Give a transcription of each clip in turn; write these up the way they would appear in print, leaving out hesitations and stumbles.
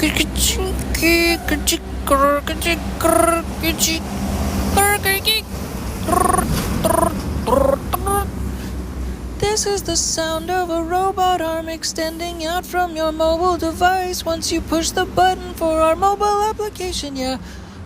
This is the sound of a robot arm extending out from your mobile device once you push the button for our mobile application. Yeah,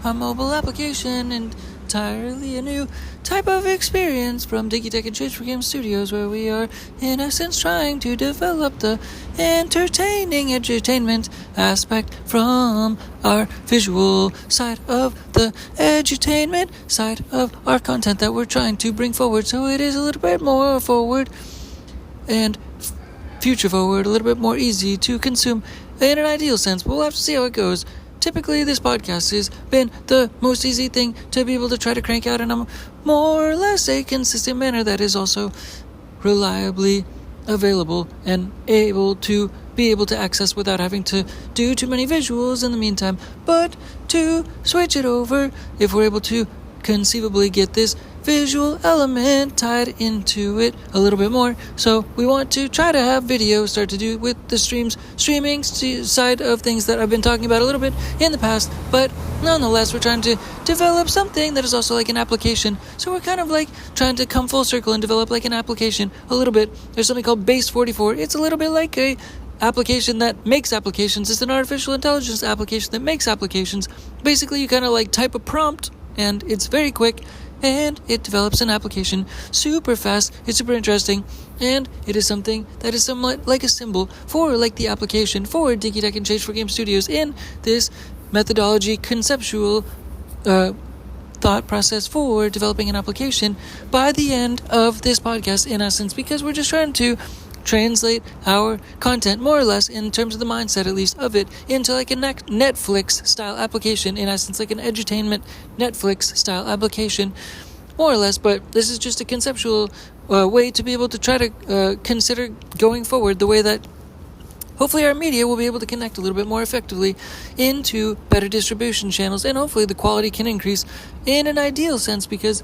our mobile application, entirely a new type of experience from Digitech and Change for Game Studios, where we are, in essence, trying to develop the entertainment aspect from our visual side of the edutainment side of our content that we're trying to bring forward, so it is a little bit more forward and future forward, a little bit more easy to consume in an ideal sense. But we'll have to see how it goes. Typically, this podcast has been the most easy thing to be able to try to crank out in a more or less a consistent manner that is also reliably available and able to access without having to do too many visuals in the meantime. But to switch it over, if we're able to conceivably get this visual element tied into it a little bit more. So we want to try to have video start to do with the streaming side of things that I've been talking about a little bit in the past, but nonetheless we're trying to develop something that is also like an application. So we're kind of like trying to come full circle and develop like an application a little bit. There's something called Base 44. It's a little bit like a application that makes applications. It's an artificial intelligence application that makes applications. Basically, you kind of like type a prompt and it's very quick, and it develops an application super fast. It's super interesting, and it is something that is somewhat like a symbol for like the application for Digitech and Change for Game Studios in this methodology conceptual thought process for developing an application by the end of this podcast, in essence, because we're just trying to translate our content more or less, in terms of the mindset at least of it, into like a Netflix style application, in essence, like an edutainment Netflix style application more or less. But this is just a conceptual way to be able to try to consider going forward the way that hopefully our media will be able to connect a little bit more effectively into better distribution channels, and hopefully the quality can increase in an ideal sense, because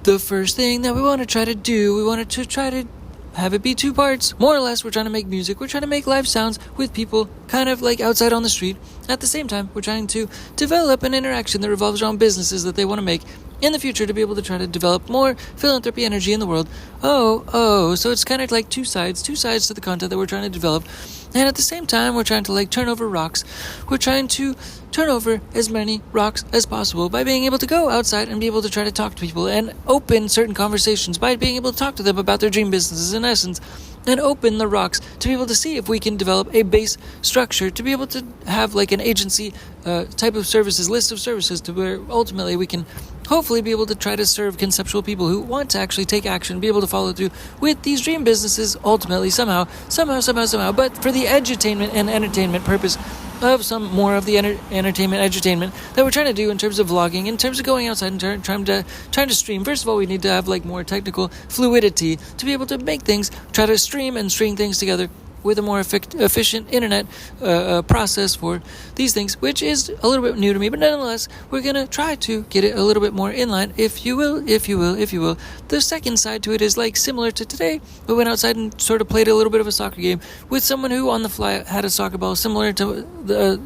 the first thing that we want to try to do, we wanted to try to have it be two parts, more or less. We're trying to make music, we're trying to make live sounds with people kind of like outside on the street. At the same time, we're trying to develop an interaction that revolves around businesses that they want to make in the future, to be able to try to develop more philanthropy energy in the world. So it's kind of like two sides to the content that we're trying to develop. And at the same time, we're trying to like turn over rocks. We're trying to turn over as many rocks as possible by being able to go outside and be able to try to talk to people and open certain conversations by being able to talk to them about their dream businesses, in essence, and open the rocks to be able to see if we can develop a base structure to be able to have like an agency type of services, list of services, to where ultimately we can hopefully be able to try to serve conceptual people who want to actually take action, be able to follow through with these dream businesses ultimately somehow. But for the edutainment and entertainment purpose of some more of the entertainment edutainment that we're trying to do in terms of vlogging, in terms of going outside and trying to stream. First of all, we need to have like more technical fluidity to be able to make things, try to stream and string things together with a more efficient internet process for these things, which is a little bit new to me, but nonetheless, we're going to try to get it a little bit more in line, if you will. The second side to it is like similar to today. We went outside and sort of played a little bit of a soccer game with someone who on the fly had a soccer ball similar to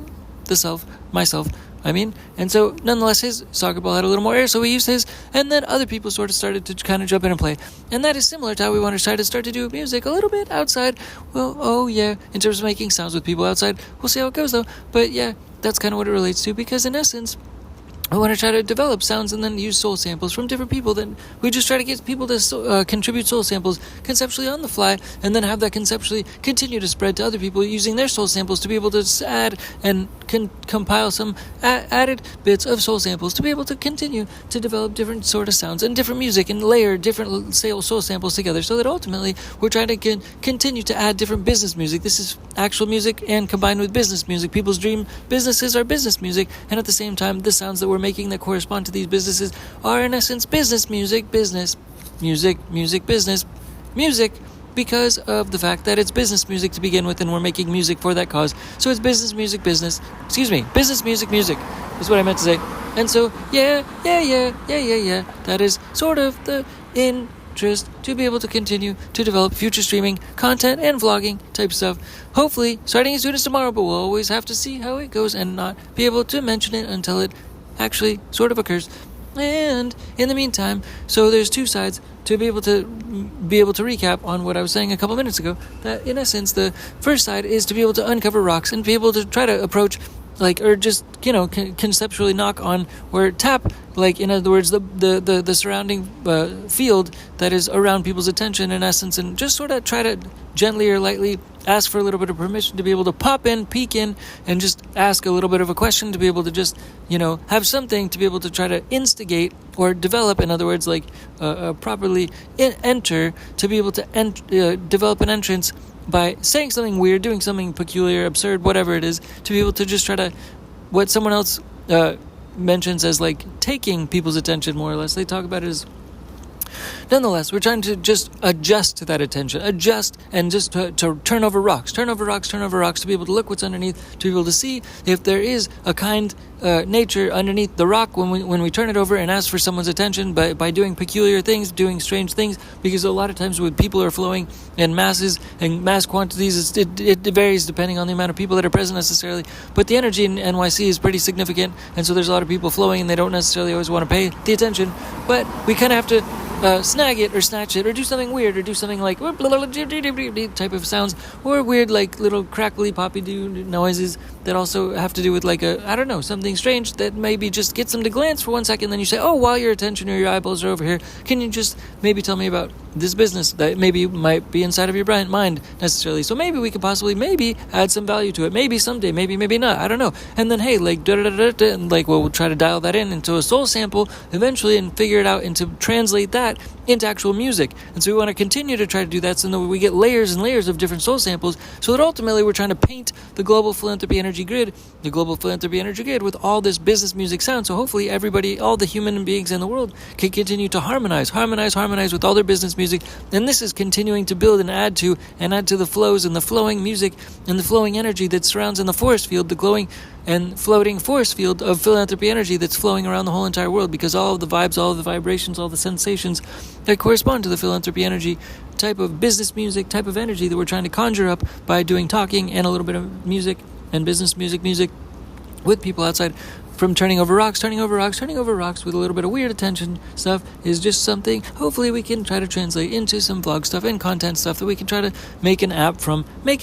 myself. And so nonetheless, his soccer ball had a little more air, so we used his, and then other people sort of started to kind of jump in and play. And that is similar to how we want to try to start to do music a little bit outside. Well, in terms of making sounds with people outside. We'll see how it goes though. But yeah, that's kind of what it relates to, because in essence, I want to try to develop sounds and then use soul samples from different people. Then we just try to get people to contribute soul samples conceptually on the fly, and then have that conceptually continue to spread to other people using their soul samples to be able to add and compile some added bits of soul samples to be able to continue to develop different sort of sounds and different music and layer different soul samples together, so that ultimately we're trying to continue to add different business music. This is actual music and combined with business music. People's dream businesses are business music, and at the same time, the sounds that we're making that correspond to these businesses are in essence business music, because of the fact that it's business music to begin with, and we're making music for that cause. So it's business music is what I meant to say. And so yeah, that is sort of the interest to be able to continue to develop future streaming content and vlogging type stuff. Hopefully, starting as soon as tomorrow, but we'll always have to see how it goes and not be able to mention it until it actually sort of occurs. And in the meantime, so there's two sides to be able to recap on what I was saying a couple minutes ago. That in essence, the first side is to be able to uncover rocks and be able to try to approach, or just conceptually knock on or tap, in other words, the surrounding field that is around people's attention in essence, and just sort of try to gently or lightly ask for a little bit of permission to be able to pop in, peek in, and just ask a little bit of a question to be able to just have something to be able to try to instigate or develop, in other words, properly enter, to be able to develop an entrance by saying something weird, doing something peculiar, absurd, whatever it is, to be able to just try to, what someone else mentions as taking people's attention, more or less. They talk about it as, nonetheless, we're trying to just adjust to that attention, and just to turn over rocks, to be able to look what's underneath, to be able to see if there is a kind nature underneath the rock when we turn it over and ask for someone's attention by doing peculiar things, doing strange things, because a lot of times when people are flowing in masses and mass quantities, it varies depending on the amount of people that are present necessarily, but the energy in NYC is pretty significant, and so there's a lot of people flowing and they don't necessarily always want to pay the attention, but we kind of have to snag it or snatch it or do something weird or do something like type of sounds, or weird little crackly poppy noises that also have to do with something strange that maybe just gets them to glance for 1 second, then you say, oh, while your attention or your eyeballs are over here, can you just maybe tell me about this business that maybe might be inside of your mind necessarily, so maybe we could possibly add some value to it, maybe someday, maybe not, I don't know, and then hey, and we'll try to dial that into a soul sample eventually and figure it out and to translate that into actual music. And so we want to continue to try to do that so that we get layers and layers of different soul samples, so that ultimately we're trying to paint the global philanthropy energy grid with all this business music sound, so hopefully everybody, all the human beings in the world, can continue to harmonize with all their business music. And this is continuing to build and add to the flows and the flowing music and the flowing energy that surrounds in the force field, the glowing and floating force field of philanthropy energy that's flowing around the whole entire world, because all of the vibes, all of the vibrations, all the sensations that correspond to the philanthropy energy type of business music, type of energy that we're trying to conjure up by doing talking and a little bit of music and business music with people outside. From turning over rocks with a little bit of weird attention stuff is just something hopefully we can try to translate into some vlog stuff and content stuff that we can try to make an app from, like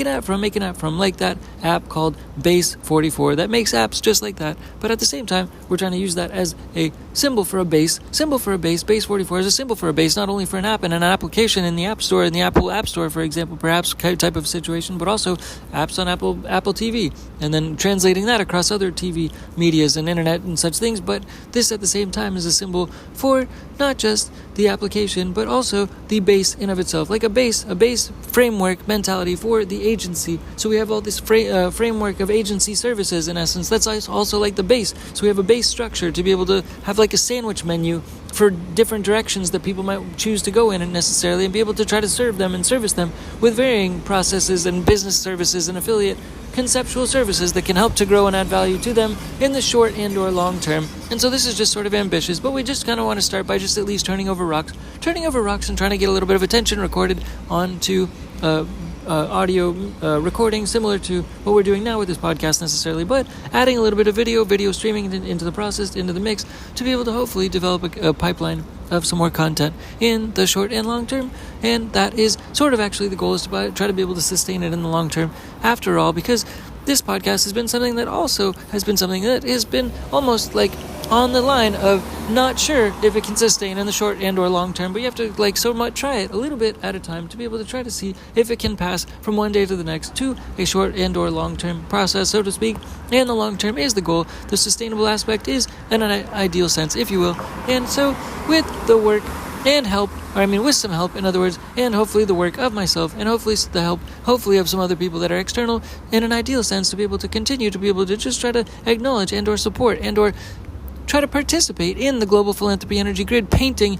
that app called Base 44 that makes apps just like that. But at the same time, we're trying to use that as a symbol for a base. Base 44 is a symbol for a base, not only for an app and an application in the App Store, in the Apple App Store, for example, perhaps type of situation, but also apps on Apple TV, and then translating that across other TV medias and internet and such things. But this at the same time is a symbol for not just the application but also the base in of itself, like a base framework mentality for the agency. So we have all this framework of agency services in essence. That's also like the base. So we have a base structure to be able to have like a sandwich menu for different directions that people might choose to go in and necessarily, and be able to try to serve them and service them with varying processes and business services and affiliate conceptual services that can help to grow and add value to them in the short and or long term. And so this is just sort of ambitious, but we just kind of want to start by just at least turning over rocks and trying to get a little bit of attention recorded onto audio recording, similar to what we're doing now with this podcast necessarily, but adding a little bit of video streaming into the process, into the mix, to be able to hopefully develop a pipeline of some more content in the short and long term. And that is sort of actually the goal, is to try to be able to sustain it in the long term after all, because this podcast has been something that has been almost like on the line of not sure if it can sustain in the short and or long term, but you have to try it a little bit at a time to be able to try to see if it can pass from one day to the next to a short and or long term process, so to speak. And the long term is the goal. The sustainable aspect is an ideal sense, if you will. And so with the work and help, with some help, in other words, and hopefully the work of myself, and hopefully the help, of some other people that are external, in an ideal sense, to be able to continue to be able to just try to acknowledge and or support and or try to participate in the global philanthropy energy grid painting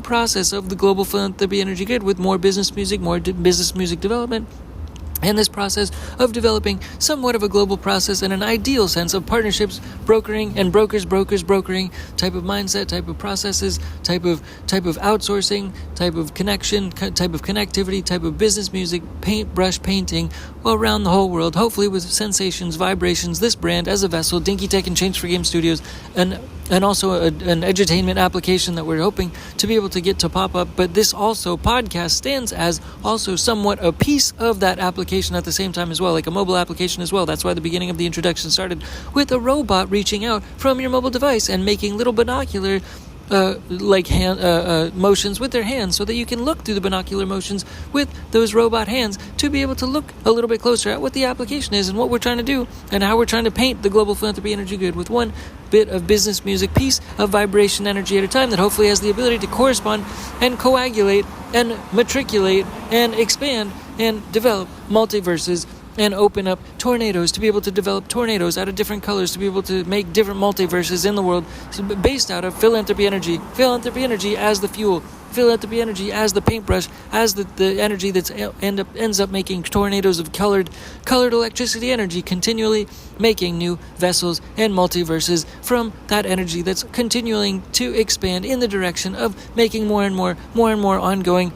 process of the global philanthropy energy grid with more business music development, And this process of developing somewhat of a global process and an ideal sense of partnerships, brokering, and brokering, type of mindset, type of processes, type of outsourcing, type of connection, type of connectivity, type of business music, paintbrush painting around the whole world, hopefully with sensations, vibrations, this brand as a vessel, Dinky Tech and Change for Game Studios, and also an edutainment application that we're hoping to be able to get to pop up. But this also podcast stands as also somewhat a piece of that application at the same time as well, like a mobile application as well. That's why the beginning of the introduction started with a robot reaching out from your mobile device and making little binocular hand motions with their hands, so that you can look through the binocular motions with those robot hands to be able to look a little bit closer at what the application is and what we're trying to do and how we're trying to paint the global philanthropy energy grid with one bit of business music piece of vibration energy at a time that hopefully has the ability to correspond and coagulate and matriculate and expand and develop multiverses and open up tornadoes, to be able to develop tornadoes out of different colors, to be able to make different multiverses in the world based out of philanthropy energy as the fuel, philanthropy energy as the paintbrush, as the energy that ends up making tornadoes of colored electricity energy, continually making new vessels and multiverses from that energy that's continuing to expand in the direction of making more and more ongoing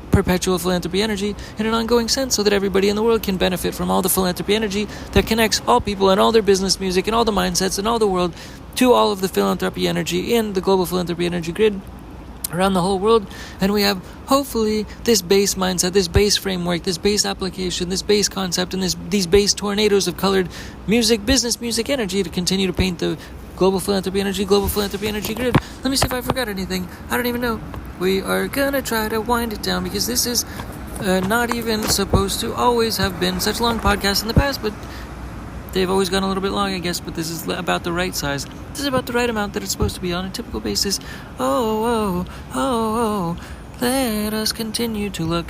perpetual philanthropy energy in an ongoing sense, so that everybody in the world can benefit from all the philanthropy energy that connects all people and all their business music and all the mindsets and all the world to all of the philanthropy energy in the global philanthropy energy grid around the whole world. And we have hopefully this base mindset, this base framework, this base application, this base concept, and these base tornadoes of colored music, business music energy to continue to paint the global philanthropy energy grid. Let me see if I forgot anything. I don't even know. We are gonna try to wind it down, because this is not even supposed to always have been such long podcasts in the past, but they've always gone a little bit long, I guess. But this is about the right size. This is about the right amount that it's supposed to be on a typical basis. Oh, let us continue to look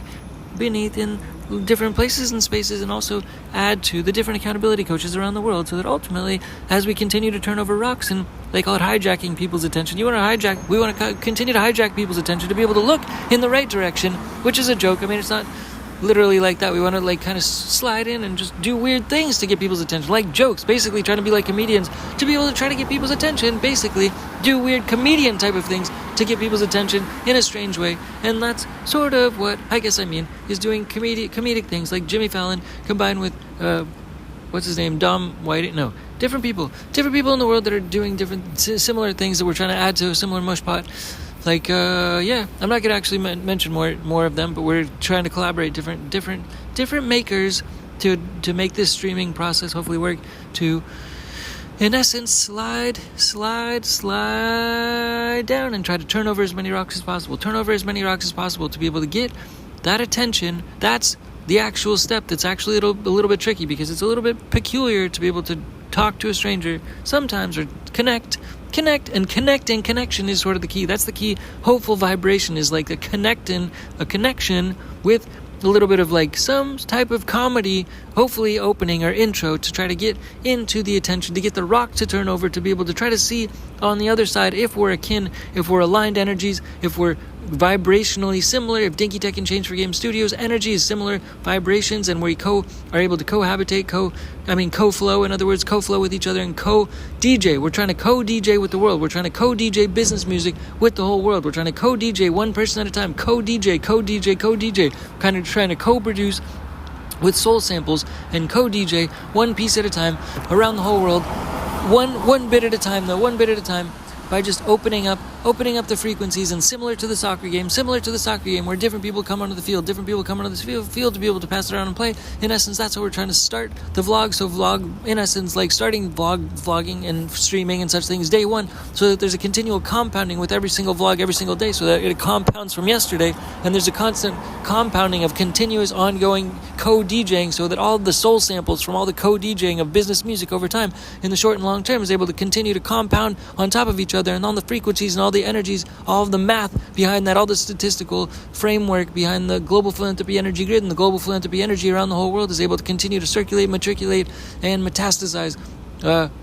beneath in different places and spaces, and also add to the different accountability coaches around the world, so that ultimately, as we continue to turn over rocks, and they call it hijacking people's attention, we want to continue to hijack people's attention to be able to look in the right direction, which is a joke. I mean, it's not literally like that. We want to kind of slide in and just do weird things to get people's attention, like jokes, basically trying to be like comedians to be able to try to get people's attention, basically do weird comedian type of things to get people's attention in a strange way. And that's sort of what I guess I mean is doing comedic things like Jimmy Fallon combined with what's his name, Dom White. No, different people in the world that are doing different similar things that we're trying to add to a similar mush pot. Like, I'm not going to actually mention more of them, but we're trying to collaborate different makers to make this streaming process hopefully work, to, in essence, slide down and try to turn over as many rocks as possible to be able to get that attention. That's the actual step that's actually a little bit tricky, because it's a little bit peculiar to be able to talk to a stranger sometimes, or connect, and connection is sort of the key. That's the key. Hopeful vibration is like a connection with a little bit of like some type of comedy, hopefully opening or intro, to try to get into the attention, to get the rock to turn over, to be able to try to see on the other side if we're akin, if we're aligned energies, if we're vibrationally similar, if Dinky Tech and Change for Game Studios energy is similar vibrations, and we are able to cohabitate, co-flow, in other words, co-flow with each other, and co-DJ. We're trying to co-DJ with the world. We're trying to co-DJ business music with the whole world. We're trying to co-DJ one person at a time, co-DJ, kind of trying to co-produce with soul samples and co-DJ one piece at a time around the whole world, one bit at a time, by just opening up the frequencies. And similar to the soccer game where different people come onto the field to be able to pass it around and play. In essence, that's how we're trying to start the vlog. So vlog, in essence, like starting vlogging and streaming and such things day one, so that there's a continual compounding with every single vlog every single day, so that it compounds from yesterday, and there's a constant compounding of continuous ongoing co-DJing, so that all the soul samples from all the co-DJing of business music over time in the short and long term is able to continue to compound on top of each other, and all the frequencies and all the energies, all of the math behind that, all the statistical framework behind the global philanthropy energy grid and the global philanthropy energy around the whole world is able to continue to circulate, matriculate, and metastasize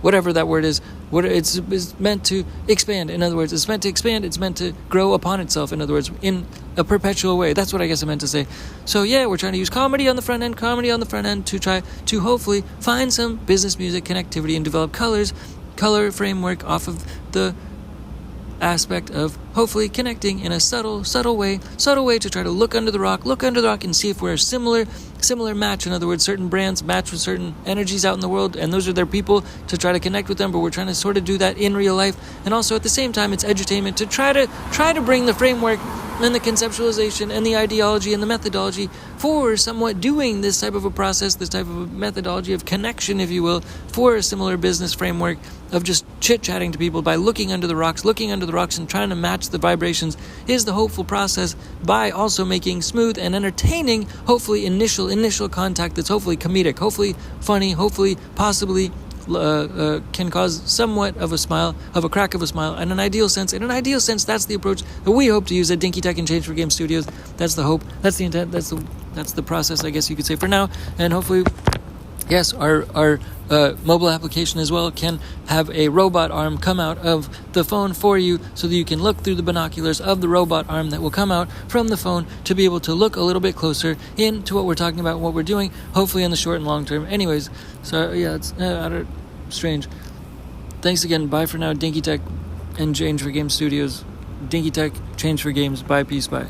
whatever that word is. It's meant to expand. In other words, it's meant to expand. It's meant to grow upon itself. In other words, in a perpetual way. That's what I guess I meant to say. So yeah, we're trying to use comedy on the front end to try to hopefully find some business music connectivity and develop color framework off of the aspect of hopefully connecting in a subtle way to try to look under the rock and see if we're a similar match. In other words, certain brands match with certain energies out in the world, and those are their people, to try to connect with them, but we're trying to sort of do that in real life. And also at the same time, it's edutainment to try to bring the framework and the conceptualization and the ideology and the methodology for somewhat doing this type of a process, this type of a methodology of connection, if you will, for a similar business framework of just chit-chatting to people by looking under the rocks and trying to match the vibrations is the hopeful process, by also making smooth and entertaining, hopefully initial contact that's hopefully comedic, hopefully funny, hopefully possibly can cause somewhat of a smile, of a crack of a smile, and an ideal sense. In an ideal sense, that's the approach that we hope to use at Dinky Tech and Change for Game Studios. That's the hope. That's the intent. That's the process, I guess you could say, for now. And hopefully, yes, our mobile application as well can have a robot arm come out of the phone for you, so that you can look through the binoculars of the robot arm that will come out from the phone to be able to look a little bit closer into what we're talking about, what we're doing, hopefully in the short and long term. Anyways, so yeah, it's strange. Thanks again. Bye for now. Dinky Tech and Change for Game Studios. Dinky Tech, Change for Games. Bye. Peace. Bye.